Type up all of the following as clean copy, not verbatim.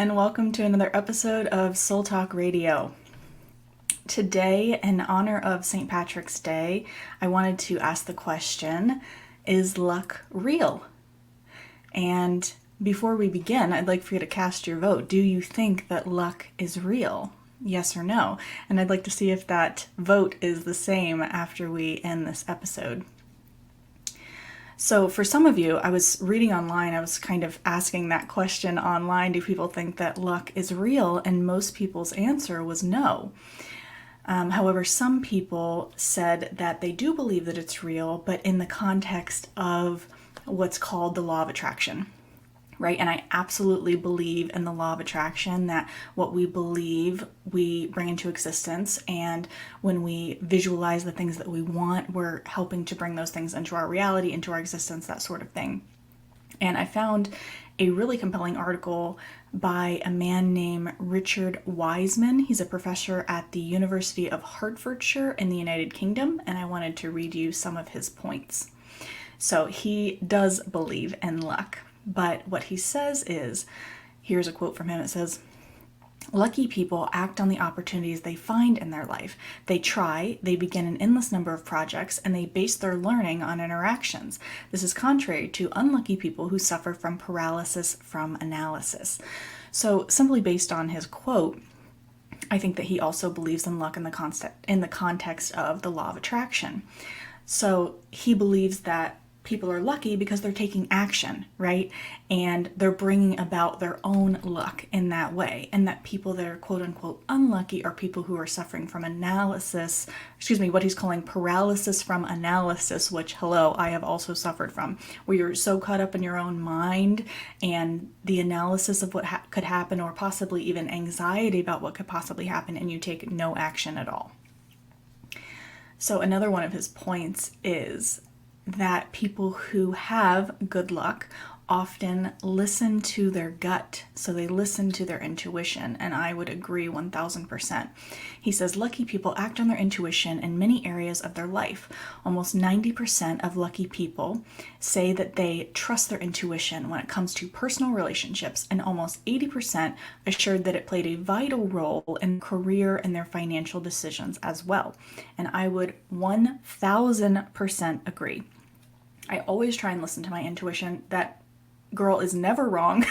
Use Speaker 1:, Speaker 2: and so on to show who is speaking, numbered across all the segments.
Speaker 1: and welcome to another episode of Soul Talk Radio. Today, in honor of St. Patrick's Day, I wanted to ask the question, is luck real? And before we begin, I'd like for you to cast your vote. Do you think that luck is real? Yes or no? And I'd like to see if that vote is the same after we end this episode. So for some of you, I was reading online, I was kind of asking that question online, do people think that luck is real? And most people's answer was no. However, some people said that they do believe that it's real, but in the context of what's called the law of attraction, right? And I absolutely believe in the law of attraction, that what we believe we bring into existence, and when we visualize the things that we want, we're helping to bring those things into our reality, into our existence, that sort of thing. And I found a really compelling article by a man named Richard Wiseman. He's a professor at the University of Hertfordshire in the United Kingdom, and I wanted to read you some of his points. So he does believe in luck. But what he says is, here's a quote from him. It says, "Lucky people act on the opportunities they find in their life. They try, they begin an endless number of projects, and they base their learning on interactions. This is contrary to unlucky people who suffer from paralysis from analysis." So simply based on his quote, I think that he also believes in luck in the context of the law of attraction. So he believes that people are lucky because they're taking action, right? And they're bringing about their own luck in that way. And that people that are quote unquote unlucky are people who are suffering from what he's calling paralysis from analysis, which, hello, I have also suffered from, where you're so caught up in your own mind and the analysis of what could happen, or possibly even anxiety about what could possibly happen, and you take no action at all. So another one of his points is that people who have good luck often listen to their gut. So they listen to their intuition, and I would agree 1000%. He says lucky people act on their intuition in many areas of their life. Almost 90% of lucky people say that they trust their intuition when it comes to personal relationships, and almost 80% assured that it played a vital role in career and their financial decisions as well. And I would 1000% agree. I always try and listen to my intuition. That girl is never wrong.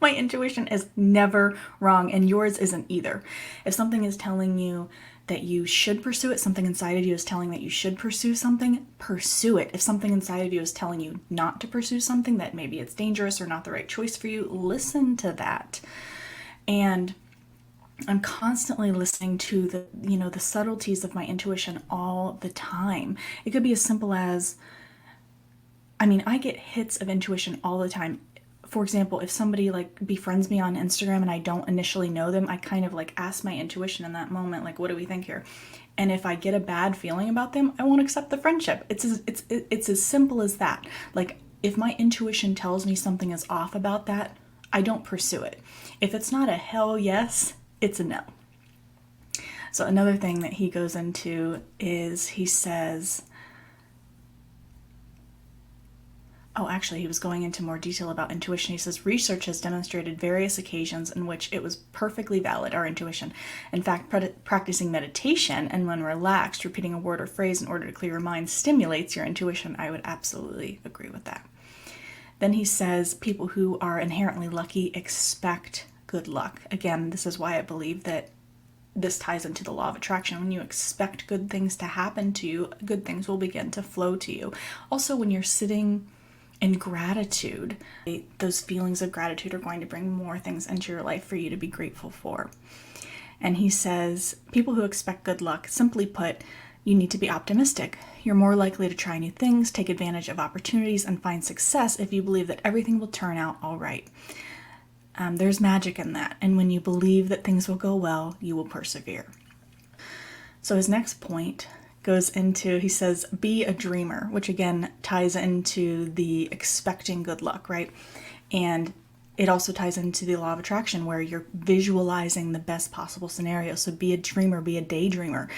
Speaker 1: My intuition is never wrong, and yours isn't either. If something is telling you that you should pursue it, something inside of you is telling that you should pursue something, pursue it. If something inside of you is telling you not to pursue something, that maybe it's dangerous or not the right choice for you, listen to that. And I'm constantly listening to the subtleties of my intuition all the time. It could be as simple as, I get hits of intuition all the time. For example, if somebody befriends me on Instagram and I don't initially know them, I kind of ask my intuition in that moment, what do we think here? And if I get a bad feeling about them, I won't accept the friendship. It's as simple as that. If my intuition tells me something is off about that, I don't pursue it. If it's not a hell yes, it's a no. So another thing that he goes into is, he says, he was going into more detail about intuition. He says, research has demonstrated various occasions in which it was perfectly valid, our intuition. In fact, practicing meditation, and when relaxed, repeating a word or phrase in order to clear your mind stimulates your intuition. I would absolutely agree with that. Then he says, people who are inherently lucky expect good luck. Again, this is why I believe that this ties into the law of attraction. When you expect good things to happen to you, good things will begin to flow to you. Also, when you're sitting in gratitude, those feelings of gratitude are going to bring more things into your life for you to be grateful for. And he says, people who expect good luck, simply put, you need to be optimistic. You're more likely to try new things, take advantage of opportunities, and find success if you believe that everything will turn out all right. There's magic in that. And when you believe that things will go well, you will persevere. So his next point goes into, he says, be a dreamer, which again ties into the expecting good luck, right? And it also ties into the law of attraction, where you're visualizing the best possible scenario. So be a dreamer, be a daydreamer.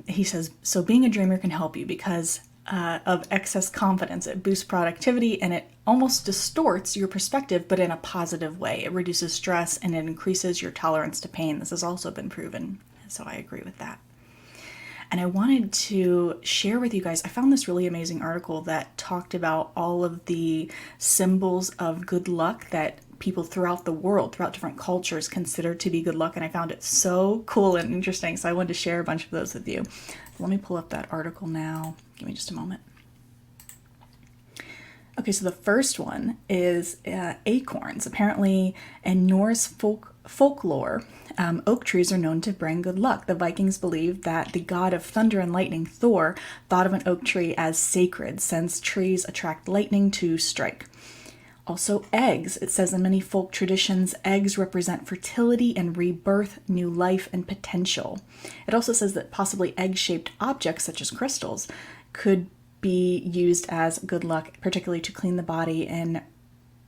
Speaker 1: He says, so being a dreamer can help you because of excess confidence. It boosts productivity and it almost distorts your perspective, but in a positive way. It reduces stress and it increases your tolerance to pain. This has also been proven, so I agree with that. And I wanted to share with you guys, I found this really amazing article that talked about all of the symbols of good luck that people throughout the world, throughout different cultures, consider to be good luck. And I found it so cool and interesting. So I wanted to share a bunch of those with you. Let me pull up that article now. Give me just a moment. Okay, so the first one is acorns. Apparently, in Norse folklore, oak trees are known to bring good luck. The Vikings believed that the god of thunder and lightning, Thor, thought of an oak tree as sacred, since trees attract lightning to strike. Also, eggs. It says in many folk traditions, eggs represent fertility and rebirth, new life, and potential. It also says that possibly egg-shaped objects, such as crystals, could be used as good luck, particularly to clean the body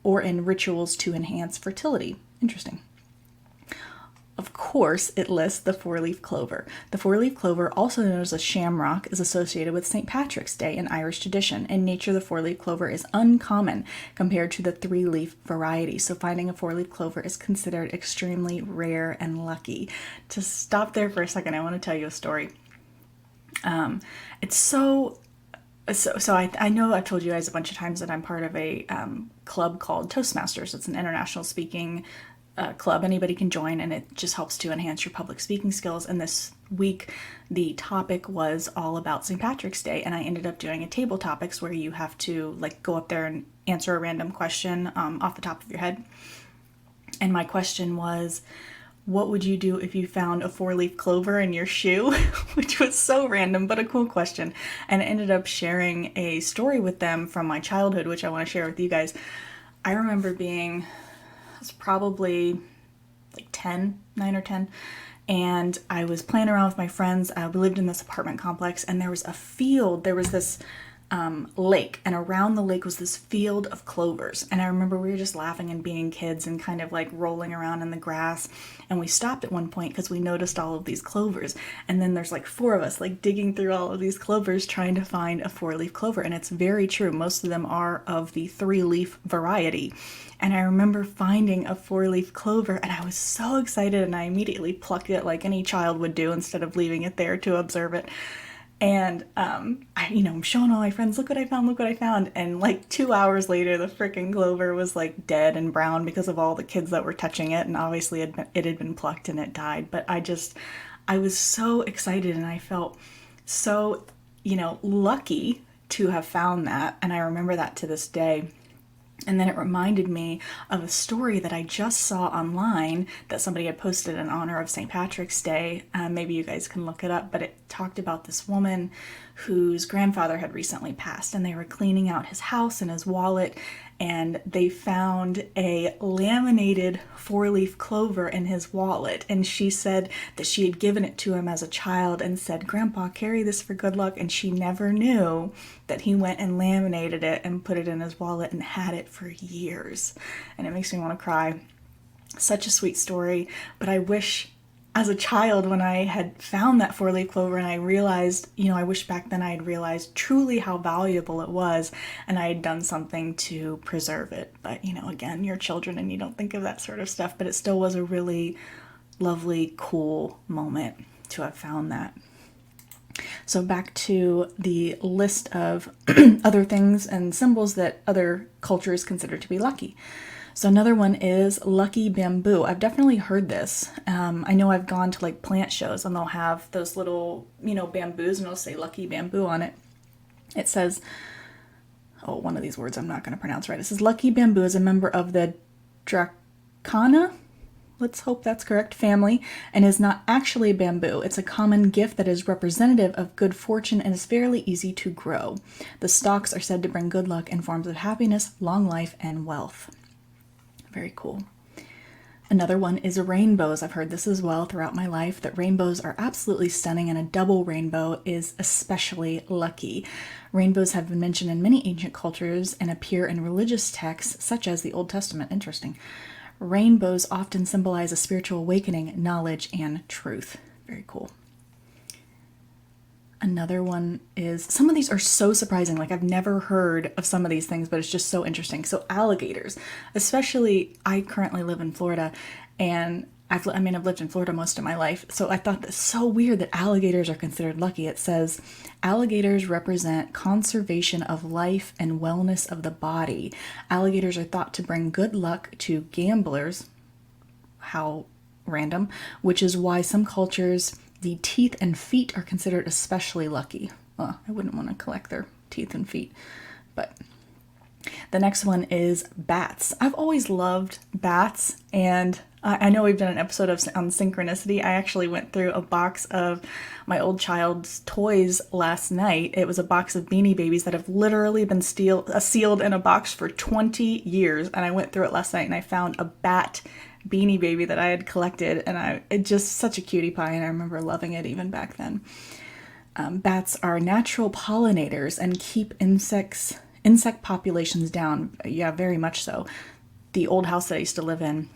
Speaker 1: or in rituals to enhance fertility. Interesting. Of course, it lists the four-leaf clover. The four-leaf clover, also known as a shamrock, is associated with St. Patrick's Day in Irish tradition. In nature, the four-leaf clover is uncommon compared to the three-leaf variety, so finding a four-leaf clover is considered extremely rare and lucky. To stop there for a second, I want to tell you a story. I know I've told you guys a bunch of times that I'm part of a club called Toastmasters. It's an international speaking club. Anybody can join, and it just helps to enhance your public speaking skills. And this week, the topic was all about St. Patrick's Day, and I ended up doing a table topics where you have to go up there and answer a random question off the top of your head. And my question was, what would you do if you found a four-leaf clover in your shoe? Which was so random, but a cool question. And I ended up sharing a story with them from my childhood, which I want to share with you guys. I remember I was probably 9 or 10, and I was playing around with my friends. We lived in this apartment complex, and there was a field. There was this lake, and around the lake was this field of clovers. And I remember we were just laughing and being kids and kind of rolling around in the grass. And we stopped at one point because we noticed all of these clovers. And then there's four of us digging through all of these clovers trying to find a four-leaf clover. And it's very true. Most of them are of the three-leaf variety. And I remember finding a four-leaf clover, and I was so excited, and I immediately plucked it like any child would do instead of leaving it there to observe it. And I'm showing all my friends, look what I found. And 2 hours later, the frickin' clover was dead and brown because of all the kids that were touching it. And obviously it had been plucked and it died. But I was so excited, and I felt so, lucky to have found that. And I remember that to this day. And then it reminded me of a story that I just saw online that somebody had posted in honor of St. Patrick's Day. Maybe you guys can look it up, but it talked about this woman whose grandfather had recently passed, and they were cleaning out his house and his wallet, and they found a laminated four-leaf clover in his wallet. And she said that she had given it to him as a child and said, "Grandpa, carry this for good luck." And she never knew that he went and laminated it and put it in his wallet and had it for years. And it makes me want to cry. Such a sweet story, but I wish as a child, when I had found that four-leaf clover and I realized, I wish back then I had realized truly how valuable it was, and I had done something to preserve it. But, again, you're children and you don't think of that sort of stuff, but it still was a really lovely, cool moment to have found that. So back to the list of other things and symbols that other cultures consider to be lucky. So another one is lucky bamboo. I've definitely heard this. I know I've gone to plant shows, and they'll have those little, bamboos, and it'll say lucky bamboo on it. It says, one of these words I'm not going to pronounce right. It says lucky bamboo is a member of the Dracaena, let's hope that's correct, family, and is not actually bamboo. It's a common gift that is representative of good fortune and is fairly easy to grow. The stalks are said to bring good luck in forms of happiness, long life, and wealth. Very cool. Another one is rainbows. I've heard this as well throughout my life, that rainbows are absolutely stunning, and a double rainbow is especially lucky. Rainbows have been mentioned in many ancient cultures and appear in religious texts such as the Old Testament. Interesting. Rainbows often symbolize a spiritual awakening, knowledge, and truth. Very cool. Another one is, some of these are so surprising. Like, I've never heard of some of these things, but it's just so interesting. So alligators, especially, I currently live in Florida, and I've lived in Florida most of my life. So I thought that's so weird that alligators are considered lucky. It says alligators represent conservation of life and wellness of the body. Alligators are thought to bring good luck to gamblers. How random. Which is why some cultures, the teeth and feet are considered especially lucky. Well, I wouldn't want to collect their teeth and feet. But the next one is bats. I've always loved bats, and I know we've done an episode on synchronicity. I actually went through a box of my old child's toys last night. It was a box of Beanie Babies that have literally been sealed in a box for 20 years, and I went through it last night and I found a bat Beanie Baby that I had collected, and it just such a cutie pie, and I remember loving it even back then. Bats are natural pollinators and keep insect populations down. Yeah, very much so. The old house that I used to live in,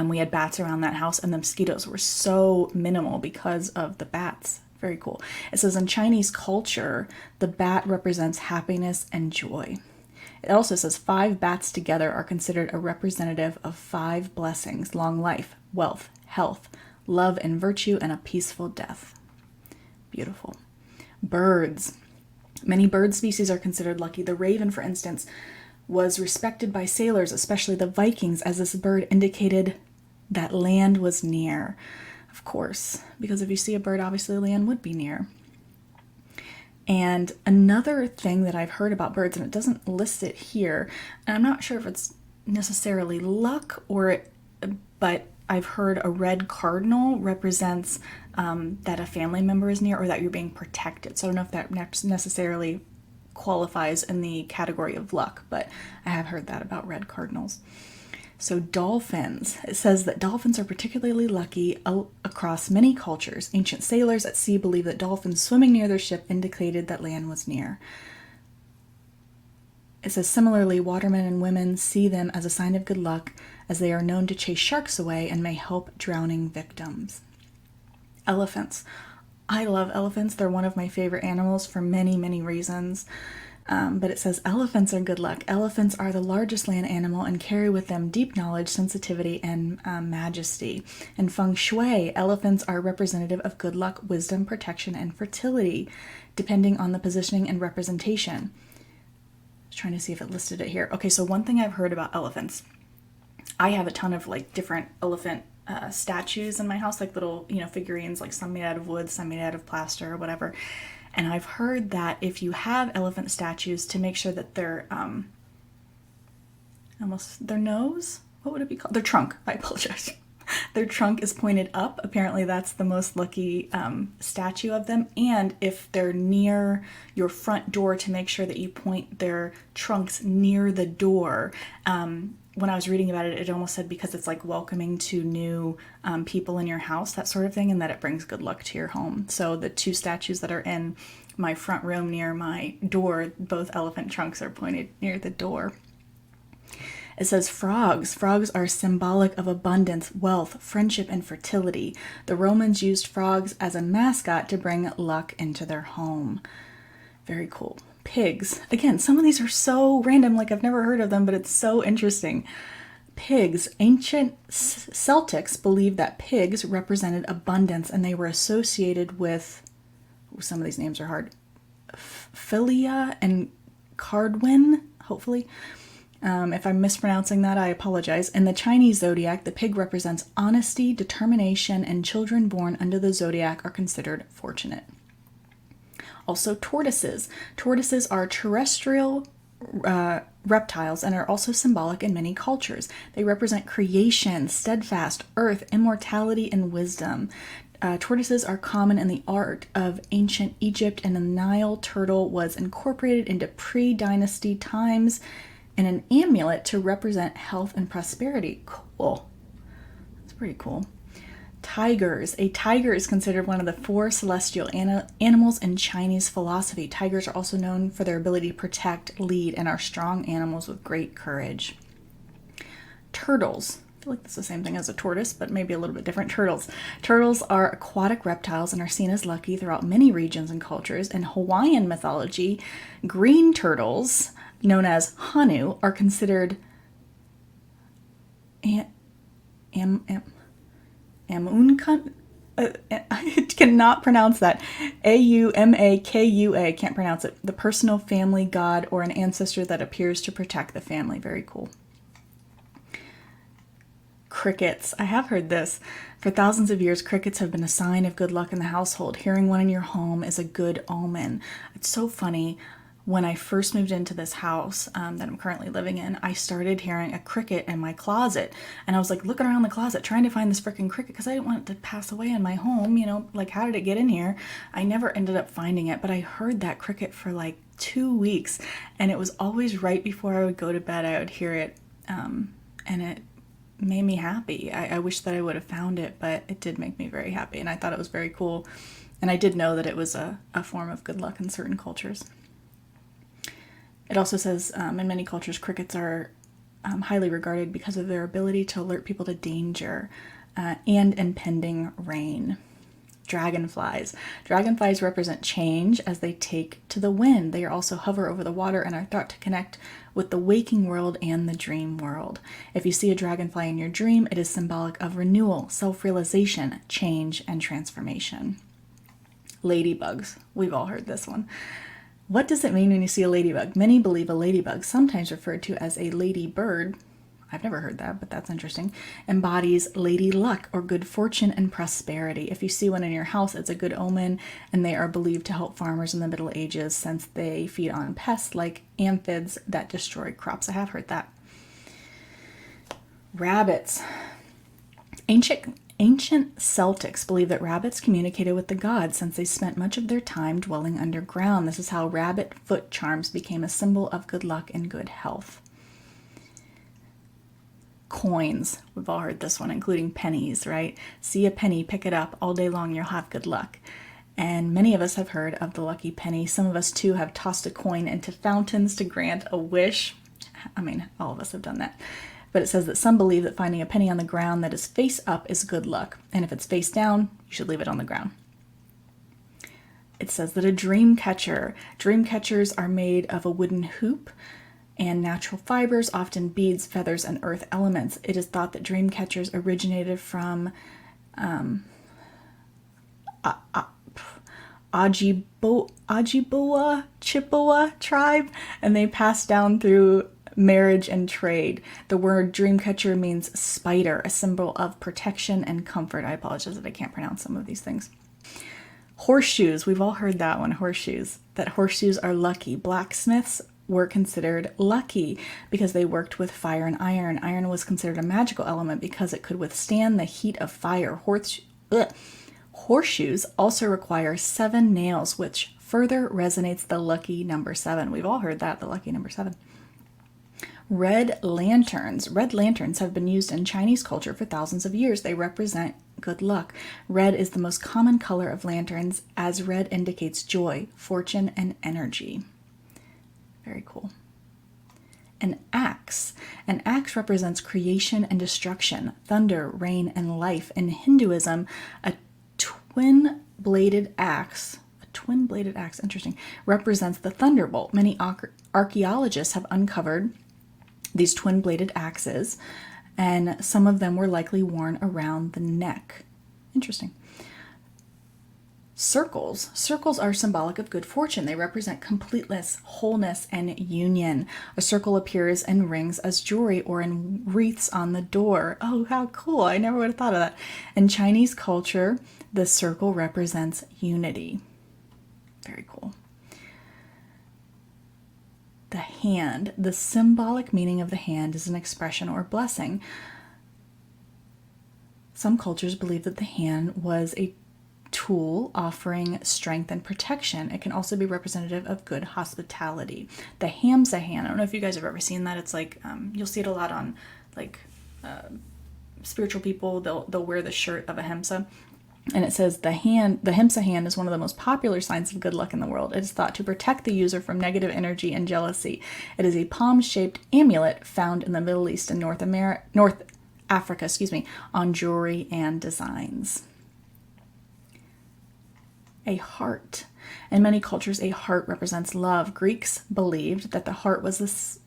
Speaker 1: we had bats around that house, and the mosquitoes were so minimal because of the bats. Very cool. It says in Chinese culture, the bat represents happiness and joy. It also says 5 bats together are considered a representative of 5 blessings: long life, wealth, health, love and virtue, and a peaceful death. Beautiful. Birds. Many bird species are considered lucky. The raven, for instance, was respected by sailors, especially the Vikings, as this bird indicated that land was near. Of course, because if you see a bird, obviously land would be near. And another thing that I've heard about birds, and it doesn't list it here, and I'm not sure if it's necessarily luck but I've heard a red cardinal represents that a family member is near or that you're being protected. So I don't know if that necessarily qualifies in the category of luck, but I have heard that about red cardinals. So dolphins. It says that dolphins are particularly lucky across many cultures. Ancient sailors at sea believed that dolphins swimming near their ship indicated that land was near. It says similarly, watermen and women see them as a sign of good luck, as they are known to chase sharks away and may help drowning victims. Elephants. I love elephants. They're one of my favorite animals for many, many reasons. But it says elephants are good luck. Elephants are the largest land animal and carry with them deep knowledge, sensitivity, and majesty. In feng shui, elephants are representative of good luck, wisdom, protection, and fertility, depending on the positioning and representation. I was trying to see if it listed it here. Okay, so one thing I've heard about elephants, I have a ton of different elephant statues in my house, little figurines, some made out of wood, some made out of plaster or whatever. And I've heard that if you have elephant statues, to make sure that their nose, what would it be called? Their trunk, I apologize. Their trunk is pointed up. Apparently that's the most lucky statue of them. And if they're near your front door, to make sure that you point their trunks near the door. When I was reading about it, it almost said because it's welcoming to new people in your house, that sort of thing, and that it brings good luck to your home. So the 2 statues that are in my front room near my door, both elephant trunks are pointed near the door. It says frogs. Frogs are symbolic of abundance, wealth, friendship, and fertility. The Romans used frogs as a mascot to bring luck into their home. Very cool. Pigs. Again, some of these are so random, I've never heard of them, but it's so interesting. Pigs. Ancient Celtics believed that pigs represented abundance, and they were associated with, some of these names are hard, Philia and Cardwin, hopefully. If I'm mispronouncing that, I apologize. In the Chinese zodiac, the pig represents honesty, determination, and children born under the zodiac are considered fortunate. Also, tortoises. Tortoises are terrestrial reptiles and are also symbolic in many cultures. They represent creation, steadfast, earth, immortality, and wisdom. Tortoises are common in the art of ancient Egypt, and the Nile turtle was incorporated into pre-dynasty times in an amulet to represent health and prosperity. Cool. That's pretty cool. Tigers. A tiger is considered one of the 4 celestial animals in Chinese philosophy. Tigers are also known for their ability to protect, lead, and are strong animals with great courage. Turtles. feel like it's the same thing as a tortoise, but maybe a little bit different. Turtles. Turtles are aquatic reptiles and are seen as lucky throughout many regions and cultures. In Hawaiian mythology, green turtles, known as hanu, are considered amunkun. I cannot pronounce that. Aumakua. Can't pronounce it. The personal family god or an ancestor that appears to protect the family. Very cool. Crickets. I have heard this. For thousands of years, crickets have been a sign of good luck in the household. Hearing one in your home is a good omen. It's so funny. When I first moved into this house that I'm currently living in, I started hearing a cricket in my closet. And I was like looking around the closet trying to find this freaking cricket because I didn't want it to pass away in my home. You know, like, how did it get in here? I never ended up finding it, but I heard that cricket for like 2 weeks. And it was always right before I would go to bed, I would hear it. And it made me happy. I wish that I would have found it, but it did make me very happy. And I thought it was very cool. And I did know that it was a form of good luck in certain cultures. It also says in many cultures, crickets are highly regarded because of their ability to alert people to danger and impending rain. Dragonflies. Dragonflies represent change as they take to the wind. They also hover over the water and are thought to connect with the waking world and the dream world. If you see a dragonfly in your dream, it is symbolic of renewal, self-realization, change, and transformation. Ladybugs. We've all heard this one. What does it mean when you see a ladybug? Many believe a ladybug, sometimes referred to as a ladybird, I've never heard that, but that's interesting, embodies lady luck or good fortune and prosperity. If you see one in your house, it's a good omen, and they are believed to help farmers in the Middle Ages since they feed on pests like aphids that destroy crops. I have heard that. Rabbits. Ancient Celtics believed that rabbits communicated with the gods since they spent much of their time dwelling underground. This is how rabbit foot charms became a symbol of good luck and good health. Coins. We've all heard this one, including pennies, right? See a penny, pick it up. All day long, you'll have good luck. And many of us have heard of the lucky penny. Some of us, too, have tossed a coin into fountains to grant a wish. I mean, all of us have done that. But it says that some believe that finding a penny on the ground that is face up is good luck. And if it's face down, you should leave it on the ground. It says that a dream catchers are made of a wooden hoop and natural fibers, often beads, feathers, and earth elements. It is thought that dream catchers originated from Ojibwa Chippewa tribe, and they passed down through marriage and trade. The word dreamcatcher means spider, a symbol of protection and comfort. I apologize that I can't pronounce some of these things. Horseshoes. We've all heard that one, horseshoes. That horseshoes are lucky. Blacksmiths were considered lucky because they worked with fire and iron. Iron was considered a magical element because it could withstand the heat of fire. Horseshoes also require 7 nails, which further resonates the lucky number 7. We've all heard that, the lucky number 7. Red lanterns. Red lanterns have been used in Chinese culture for thousands of years. They represent good luck. Red is the most common color of lanterns, as red indicates joy, fortune, and energy. Very cool. An axe. An axe represents creation and destruction, thunder, rain, and life. In Hinduism, a twin-bladed axe, interesting, represents the thunderbolt. Many archaeologists have uncovered these twin-bladed axes, and some of them were likely worn around the neck. Interesting. Circles. Circles are symbolic of good fortune. They represent completeness, wholeness, and union. A circle appears in rings as jewelry or in wreaths on the door. Oh, how cool. I never would have thought of that. In Chinese culture, the circle represents unity. Very cool. The hand. The symbolic meaning of the hand is an expression or blessing. Some cultures believe that the hand was a tool offering strength and protection. It can also be representative of good hospitality. The Hamsa hand. I don't know if you guys have ever seen that. It's like you'll see it a lot on like spiritual people. They'll wear the shirt of a Hamsa. And it says the Himsa hand is one of the most popular signs of good luck in the world. It is thought to protect the user from negative energy and jealousy. It is a palm-shaped amulet found in the Middle East and North Africa, on jewelry and designs. A heart. In many cultures, a heart represents love. Greeks believed that the heart was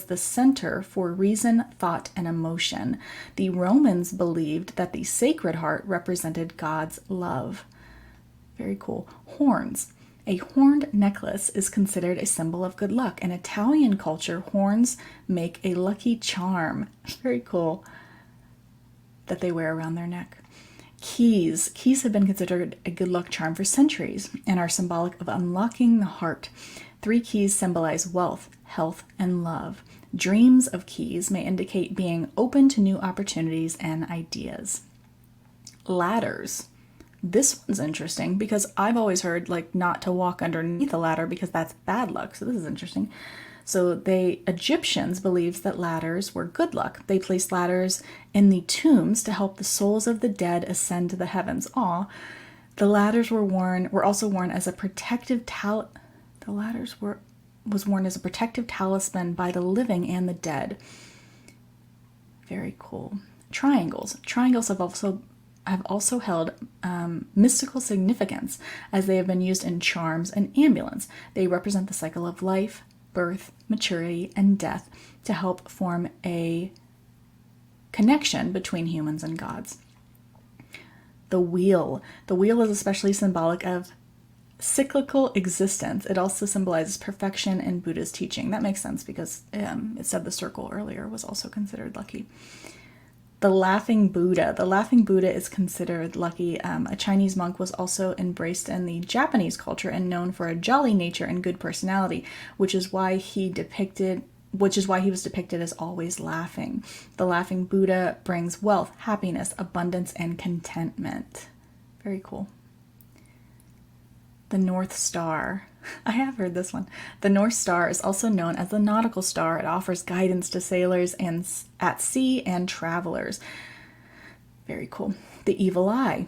Speaker 1: the center for reason, thought, and emotion. The Romans believed that the Sacred Heart represented God's love. Very cool. Horns. A horned necklace is considered a symbol of good luck. In Italian culture, horns make a lucky charm. Very cool. That they wear around their neck. Keys. Keys have been considered a good luck charm for centuries and are symbolic of unlocking the heart. 3 keys symbolize wealth, health, and love. Dreams of keys may indicate being open to new opportunities and ideas. Ladders. This one's interesting because I've always heard not to walk underneath a ladder because that's bad luck. So this is interesting. So Egyptians believed that ladders were good luck. They placed ladders in the tombs to help the souls of the dead ascend to the heavens. The ladders were also worn as a protective was worn as a protective talisman by the living and the dead. Very cool. Triangles. Triangles have also held mystical significance as they have been used in charms and amulets. They represent the cycle of life, birth, maturity, and death to help form a connection between humans and gods. The wheel. The wheel is especially symbolic of cyclical existence. It also symbolizes perfection in Buddha's teaching. That makes sense because it said the circle earlier was also considered lucky. The laughing Buddha. The laughing Buddha is considered lucky. A Chinese monk was also embraced in the Japanese culture and known for a jolly nature and good personality, which is why he was depicted as always laughing. The laughing Buddha brings wealth, happiness, abundance, and contentment. Very cool. The North Star. I have heard this one. The North Star is also known as the nautical star. It offers guidance to sailors and at sea and travelers. Very cool. The evil eye.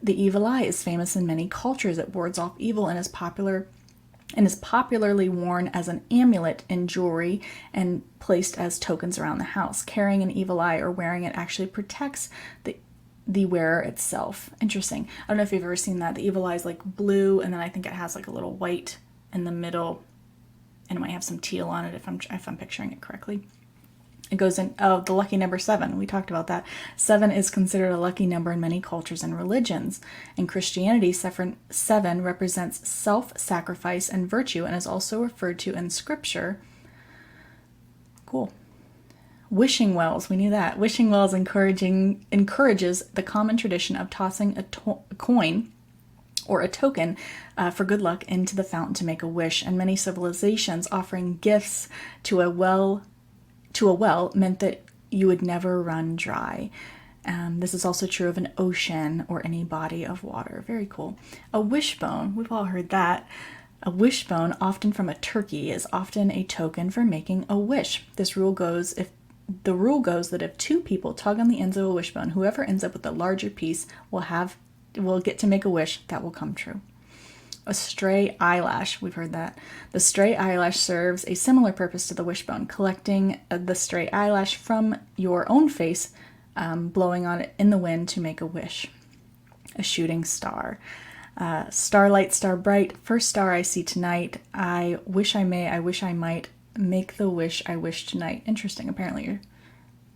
Speaker 1: The evil eye is famous in many cultures. It wards off evil and is popularly worn as an amulet in jewelry and placed as tokens around the house. Carrying an evil eye or wearing it actually protects the wearer itself. Interesting. I don't know if you've ever seen that. The evil eye is blue, and then I think it has a little white in the middle, and it might have some teal on it if I'm picturing it correctly. It goes in, the lucky number 7. We talked about that. 7 is considered a lucky number in many cultures and religions. In Christianity, 7 represents self-sacrifice and virtue and is also referred to in scripture. Cool. Wishing wells, we knew that. Wishing wells encourages the common tradition of tossing a coin or a token for good luck into the fountain to make a wish, and many civilizations offering gifts to a well meant that you would never run dry. This is also true of an ocean or any body of water. Very cool. A wishbone, we've all heard that. A wishbone, often from a turkey, is often a token for making a wish. The rule goes that if 2 people tug on the ends of a wishbone, whoever ends up with the larger piece will get to make a wish that will come true. A stray eyelash, we've heard that. The stray eyelash serves a similar purpose to the wishbone, collecting the stray eyelash from your own face, blowing on it in the wind to make a wish. A shooting star. Starlight, star bright, first star I see tonight. I wish I may, I wish I might. Make the wish I wish tonight. Interesting. Apparently,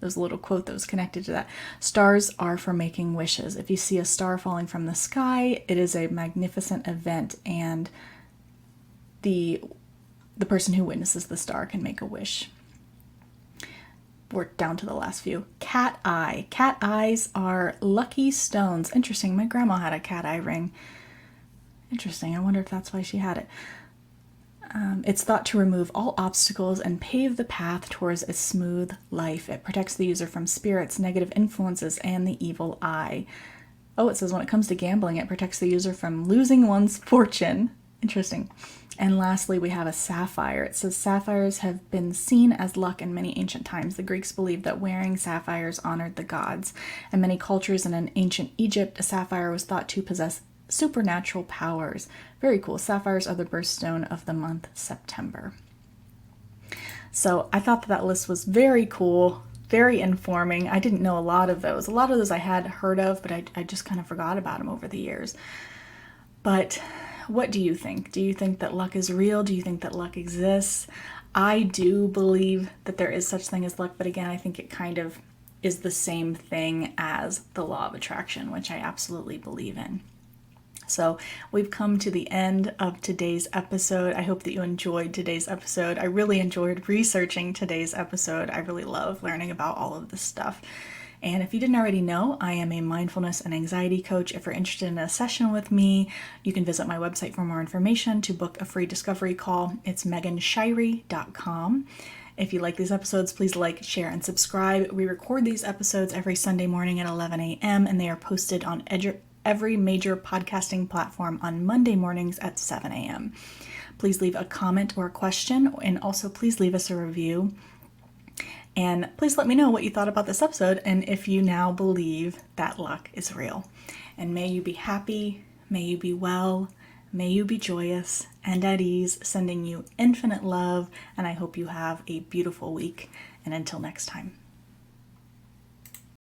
Speaker 1: there's a little quote that was connected to that. Stars are for making wishes. If you see a star falling from the sky, it is a magnificent event, and the person who witnesses the star can make a wish. We're down to the last few. Cat eye. Cat eyes are lucky stones. Interesting. My grandma had a cat eye ring. Interesting. I wonder if that's why she had it. It's thought to remove all obstacles and pave the path towards a smooth life. It protects the user from spirits, negative influences, and the evil eye. It says when it comes to gambling, it protects the user from losing one's fortune. Interesting. And lastly, we have a sapphire. It says sapphires have been seen as luck in many ancient times. The Greeks believed that wearing sapphires honored the gods. In many cultures and in ancient Egypt, a sapphire was thought to possess supernatural powers. Very cool. Sapphires are the birthstone of the month September. So I thought that list was very cool. very informing. I didn't know a lot of those. A lot of those I had heard of, but I just kind of forgot about them over the years. But what do you think? Do you think that luck is real? Do you think that luck exists? I do believe that there is such thing as luck, but again, I think it kind of is the same thing as the law of attraction, which I absolutely believe in. So we've come to the end of today's episode. I hope that you enjoyed today's episode. I really enjoyed researching today's episode. I really love learning about all of this stuff. And if you didn't already know, I am a mindfulness and anxiety coach. If you're interested in a session with me, you can visit my website for more information to book a free discovery call. It's meganshirey.com. If you like these episodes, please like, share, and subscribe. We record these episodes every Sunday morning at 11 a.m. and they are posted on every major podcasting platform on Monday mornings at 7 a.m. Please leave a comment or a question, and also please leave us a review. And please let me know what you thought about this episode and if you now believe that luck is real. And may you be happy, may you be well, may you be joyous and at ease, sending you infinite love, and I hope you have a beautiful week. And until next time.